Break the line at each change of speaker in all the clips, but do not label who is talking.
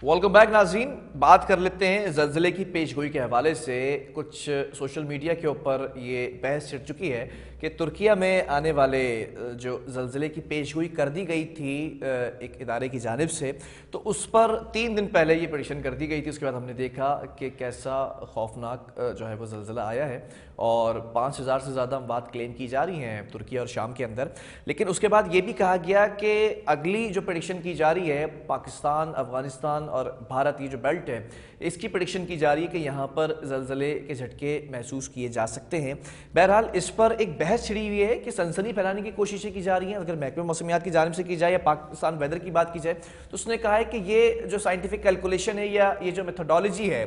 Welcome back नाज़रीन। बात कर लेते हैं ज़लज़ले की पेशगोई के हवाले से। कुछ सोशल मीडिया के ऊपर ये बहस छिड़ चुकी है कि तुर्किया में आने वाले जो ज़लज़ले की पेशगोई कर दी गई थी एक इदारे की जानिब से, तो उस पर 3 दिन पहले ये प्रेडिक्शन कर दी गई थी। उसके बाद हमने देखा कि कैसा खौफनाक जो है वो ज़लज़ला आया है और 5000 से ज़्यादा अमवात क्लेम की जा रही हैं तुर्किया और शाम के अंदर। लेकिन उसके बाद ये भी कहा गया कि अगली जो प्रेडिक्शन की जा रही है पाकिस्तान, अफगानिस्तान और भारत, ये जो बेल्ट है, इसकी प्रेडिक्शन की जा रही है कि यहाँ पर ज़लज़ले के झटके महसूस किए जा सकते हैं। बहरहाल इस पर एक बहस छिड़ी हुई है कि सनसनी फैलाने की कोशिशें की जा रही हैं। अगर महकमे मौसमियात की जानिब से की जाए या पाकिस्तान वेदर की बात की जाए तो उसने कहा है कि ये जो साइंटिफिक कैलकुलेशन है या ये जो मेथोडोलॉजी है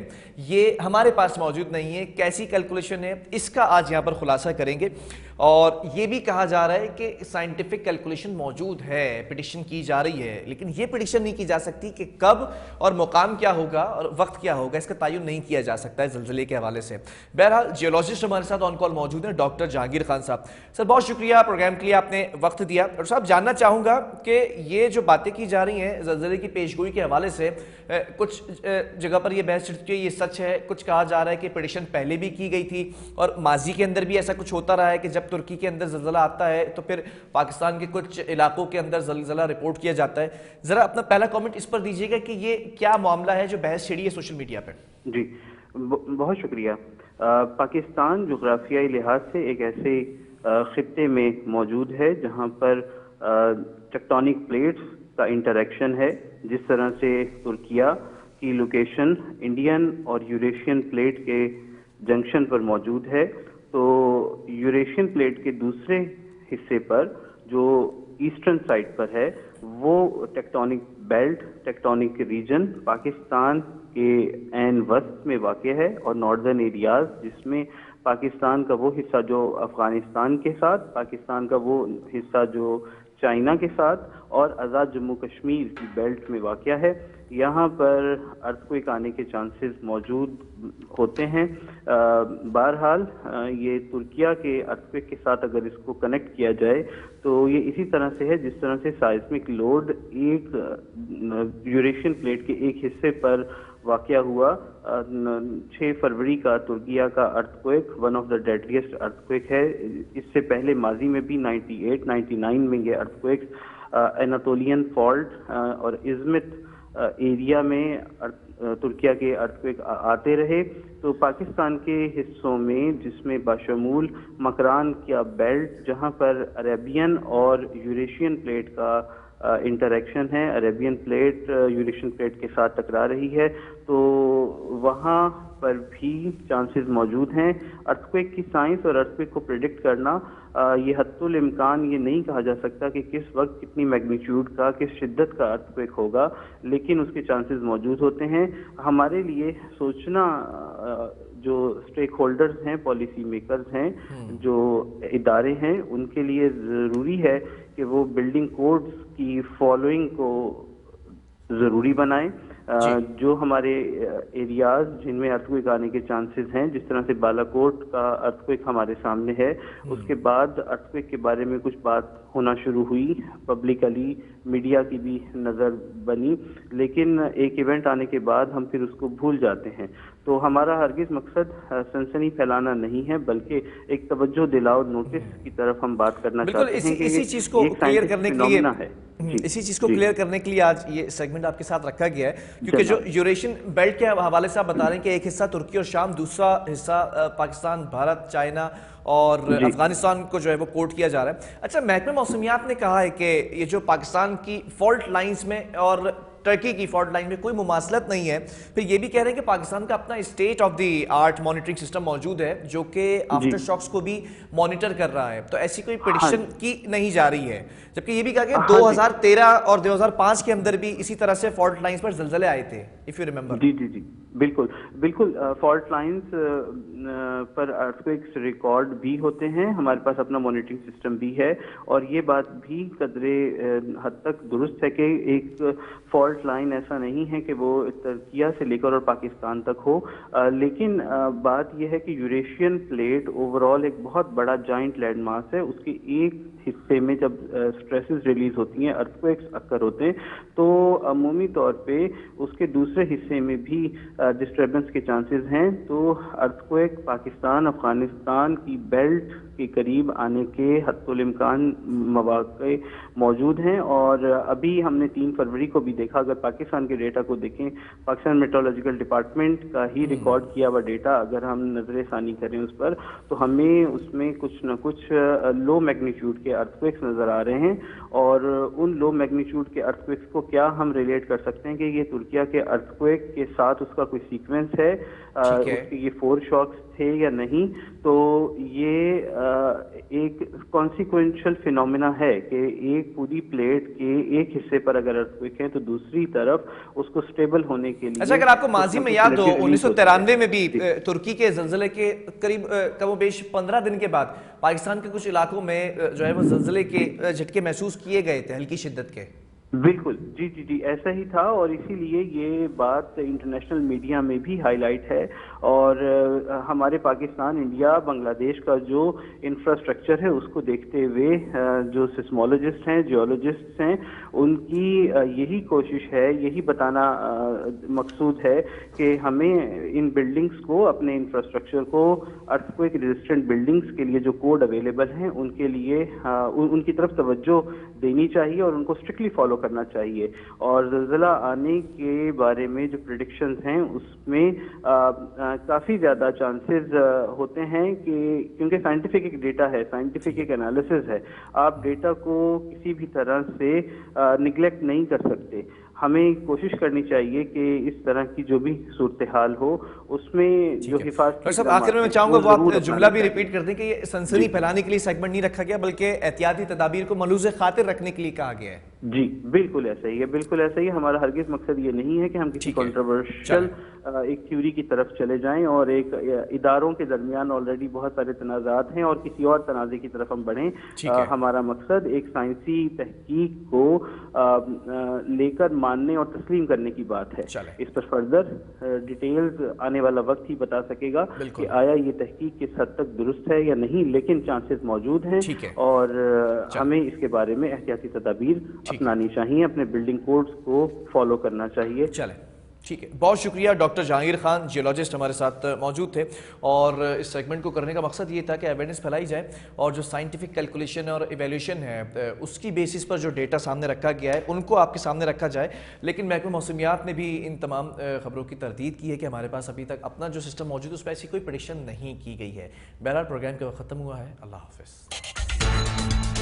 ये हमारे पास मौजूद नहीं है। कैसी कैलकुलेशन है इसका आज यहाँ पर खुलासा करेंगे। और ये भी कहा जा रहा है कि साइंटिफिक कैलकुलेशन मौजूद है, प्रेडिक्शन की जा रही है, लेकिन ये प्रेडिक्शन नहीं की जा सकती कि कब और मुकाम क्या होगा और वक्त क्या होगा, इसका तयन नहीं किया जा सकता है ज़लज़ले के हवाले से। बहरहाल जियोलॉजिस्ट हमारे साथ ऑन कॉल मौजूद हैं, डॉक्टर जहांगीर खान साहब। सर बहुत शुक्रिया प्रोग्राम के लिए, आपने वक्त दिया। और साहब जानना चाहूँगा कि ये जो बातें की जा रही हैं ज़लज़ले की पेशगोई के हवाले से, कुछ जगह पर यह बहस छिड़ चुकी है, ये सच है। कुछ कहा जा रहा है कि प्रेडिक्शन पहले भी की गई थी और माजी के अंदर भी ऐसा कुछ होता रहा है कि जब तुर्की के अंदर ज़लज़ला आता है तो फिर पाकिस्तान के कुछ इलाकों के अंदर ज़लज़ला रिपोर्ट किया जाता है। ज़रा अपना पहला कमेंट इस पर दीजिएगा कि ये क्या मामला है जो बहस छिड़ी है सोशल मीडिया पर।
जी बहुत शुक्रिया। पाकिस्तान जोग्राफियाई लिहाज से एक ऐसे खित्ते में मौजूद है जहां पर टेक्टोनिक प्लेट्स का इंटरेक्शन है। जिस तरह से तुर्किया की लोकेशन इंडियन और यूरेशियन प्लेट के जंक्शन पर मौजूद है, तो यूरेशियन प्लेट के दूसरे हिस्से पर जो ईस्टर्न साइड पर है वो tectonic belt, tectonic region Pakistan के ऐन वस्त में वाक़ है और नॉर्दर्न एरियाज जिसमें पाकिस्तान का वो हिस्सा जो अफगानिस्तान के साथ, पाकिस्तान का वो हिस्सा जो चाइना के साथ और आज़ाद जम्मू कश्मीर की बेल्ट में वाक़ है, यहाँ पर अर्थक्वेक आने के चांसेस मौजूद होते हैं। बहरहाल ये तुर्किया के अर्थक्वेक के साथ अगर इसको कनेक्ट किया जाए तो ये इसी तरह से है जिस तरह से साइस्मिक लोड एक यूरेशियन प्लेट के एक हिस्से पर वाक़या हुआ 6 फरवरी का तुर्किया का earthquake one of the deadliest earthquake है। इससे पहले माजी में भी 98, 99 में ये अर्थक्वेक एनाटोलियन फॉल्ट और इज़मित एरिया में तुर्किया के अर्थक्वेक आते रहे। तो पाकिस्तान के हिस्सों में जिसमें बाशमूल मकरान का बेल्ट जहां पर अरेबियन और यूरेशियन प्लेट का इंटरेक्शन है, अरेबियन प्लेट यूरेशियन प्लेट के साथ टकरा रही है, तो वहाँ पर भी चांसेस मौजूद हैं। अर्थक्वेक की साइंस और अर्थक्वेक को प्रेडिक्ट करना ये हत्तुल इम्कान ये नहीं कहा जा सकता कि किस वक्त कितनी मैग्नीट्यूड का, किस शिद्दत का अर्थक्वेक होगा, लेकिन उसके चांसेस मौजूद होते हैं। हमारे लिए सोचना जो स्टेक होल्डर्स हैं, पॉलिसी मेकर्स हैं, जो इदारे हैं, उनके लिए ज़रूरी है कि वो बिल्डिंग कोड्स की फॉलोइंग को ज़रूरी बनाएं। जो हमारे एरियाज जिनमें अर्थक्वेक आने के चांसेस हैं, जिस तरह से बालाकोट का अर्थक्वेक हमारे सामने है, उसके बाद अर्थक्वेक के बारे में कुछ बात होना शुरू हुई, पब्लिकली मीडिया की भी नज़र बनी, लेकिन एक इवेंट आने के बाद हम फिर उसको भूल जाते हैं। तो हमारा हरगिज़ मकसद सनसनी फैलाना नहीं है, बल्कि एक तवज्जो दिलाओ नोटिस की तरफ हम बात करना चाहते हैं कि
इसी चीज़ को क्लियर करने के लिए इसी चीज़ को क्लियर करने के लिए आज ये सेगमेंट आपके साथ रखा गया है, क्योंकि जो यूरेशियन बेल्ट के हवाले से आप बता रहे हैं कि एक हिस्सा तुर्की और शाम, दूसरा हिस्सा पाकिस्तान, भारत, चाइना और अफगानिस्तान को जो है वो कोट किया जा रहा है। अच्छा, महकमे मौसमियात ने कहा है कि ये जो पाकिस्तान की फॉल्ट लाइंस में और टर्की की फॉल्ट लाइन में कोई मुमासलत नहीं है। फिर ये भी कह रहे हैं कि पाकिस्तान का अपना state of the art monitoring system मौजूद है जो कि आफ्टर शॉक्स को भी मॉनिटर कर रहा है, तो ऐसी कोई प्रेडिक्शन की नहीं जा रही है। जबकि ये भी कहा कि 2013 और 2005 के अंदर भी इसी तरह से फॉल्ट लाइंस पर ज़लज़ले आए थे, इफ यू रिमेंबर।
जी जी जी بالکل بالکل فالٹ لائنز پر ارتھکویکس ریکارڈ بھی ہوتے ہیں، ہمارے پاس اپنا مانیٹرنگ سسٹم بھی ہے، اور یہ بات بھی قدرے حد تک درست ہے کہ ایک فالٹ لائن ایسا نہیں ہے کہ وہ ترکیہ سے لے کر اور پاکستان تک ہو، لیکن بات یہ ہے کہ یوریشین پلیٹ اوور آل ایک بہت بڑا جائنٹ لینڈ ماس ہے، اس کے ایک حصے میں جب اسٹریسز ریلیز ہوتی ہیں، ارتھکویکس اکر ہوتے ہیں، تو عمومی طور پہ اس کے دوسرے حصے میں بھی ڈسٹربنس کے چانسز ہیں، تو ارتھکویک پاکستان افغانستان کی بیلٹ کے قریب آنے کے حتی الامکان مواقع موجود ہیں، اور ابھی ہم نے 3 فروری کو بھی دیکھا، اگر پاکستان کے ڈیٹا کو دیکھیں، پاکستان میٹرولوجیکل ڈپارٹمنٹ کا ہی ریکارڈ کیا ہوا ڈیٹا اگر ہم نظر ثانی کریں اس پر، تو ہمیں اس میں کچھ نہ کچھ لو میگنیچیوڈ کے ارتھکویکس نظر آ رہے ہیں، اور ان لو میگنیچیوڈ کے ارتھکویکس کو کیا ہم ریلیٹ کر سکتے ہیں کہ یہ ترکیہ کے ارتھکویک کے ساتھ اس کا کوئی سیکوینس ہے، اس کے یہ 4 شاکس تھے یا نہیں، تو یہ ایک کانسیکوینشل فینومینا ہے کہ ایک پوری پلیٹ کے ایک حصے پر اگر ارتھکویک ہے تو دوسری طرف اس کو سٹیبل ہونے کے لیے،
اچھا اگر آپ کو ماضی میں یاد ہو 1993 میں بھی ترکی کے زلزلے کے قریب کم و بیش 15 دن کے بعد پاکستان کے کچھ علاقوں میں جو ہے وہ زلزلے کے جھٹکے محسوس کیے گئے تھے ہلکی شدت کے.
بالکل جی ایسا ہی تھا، اور اسی لیے یہ بات انٹرنیشنل میڈیا میں بھی ہائی لائٹ ہے، اور ہمارے پاکستان، انڈیا، بنگلہ دیش کا جو انفراسٹرکچر ہے اس کو دیکھتے ہوئے جو سسمولوجسٹ ہیں، جیولوجسٹ ہیں، ان کی یہی کوشش ہے، یہی بتانا مقصود ہے کہ ہمیں ان بلڈنگز کو، اپنے انفراسٹرکچر کو ارتھکویک ریزسٹنٹ بلڈنگز کے لیے جو کوڈ اویلیبل ہیں ان کے لیے ان کی طرف توجہ دینی چاہیے اور ان کو اسٹرکٹلی فالو کرنا چاہیے. اور زلزلہ آنے کے بارے میں جو پریڈکشنز ہیں اس میں کافی زیادہ چانسز ہوتے ہیں کہ کیونکہ سائنٹیفک ایک ڈیٹا ہے، سائنٹیفک ایک انالیسز ہے، آپ ڈیٹا کو کسی بھی طرح سے نگلیکٹ نہیں کر سکتے. ہمیں کوشش کرنی چاہیے کہ اس طرح کی جو بھی صورتحال ہو اس میں جو حفاظتی
صاحب آخر میں چاہوں گا وہ آپ جملہ بھی ریپیٹ کر دیں کہ یہ سنسنی پھیلانے کے لیے سیگمنٹ نہیں رکھا گیا بلکہ احتیاطی تدابیر کو ملحوظ خاطر رکھنے کے لیے کہا گیا ہے.
جی بالکل ایسا ہی ہے، بالکل ایسا ہی. ہمارا ہرگز مقصد یہ نہیں ہے کہ ہم کسی کنٹروورشل ایک تھیوری کی طرف چلے جائیں اور ایک اداروں کے درمیان آلریڈی بہت سارے تنازعات ہیں اور کسی اور تنازع کی طرف ہم بڑھیں. ہمارا مقصد ایک سائنسی تحقیق کو لے کر ماننے اور تسلیم کرنے کی بات ہے. اس پر فردر ڈیٹیلز آنے والا وقت ہی بتا سکے گا کہ آیا یہ تحقیق کس حد تک درست ہے یا نہیں، لیکن چانسز موجود ہیں اور ہمیں اس کے بارے میں احتیاطی تدابیر اپنانی چاہیے، اپنے بلڈنگ کوڈز کو فالو کرنا چاہیے.
چلیں ٹھیک ہے، بہت شکریہ. ڈاکٹر جہانگیر خان جیولوجسٹ ہمارے ساتھ موجود تھے اور اس سیگمنٹ کو کرنے کا مقصد یہ تھا کہ اویئرنیس پھیلائی جائے اور جو سائنٹیفک کیلکولیشن اور ایویلیوشن ہے اس کی بیسس پر جو ڈیٹا سامنے رکھا گیا ہے ان کو آپ کے سامنے رکھا جائے. لیکن محکمہ موسمیات نے بھی ان تمام خبروں کی تردید کی ہے کہ ہمارے پاس ابھی تک اپنا جو سسٹم موجود ہے اس پہ ایسی کوئی پریڈکشن نہیں کی گئی ہے. بہرحال پروگرام کا وقت ختم ہوا ہے. اللہ حافظ.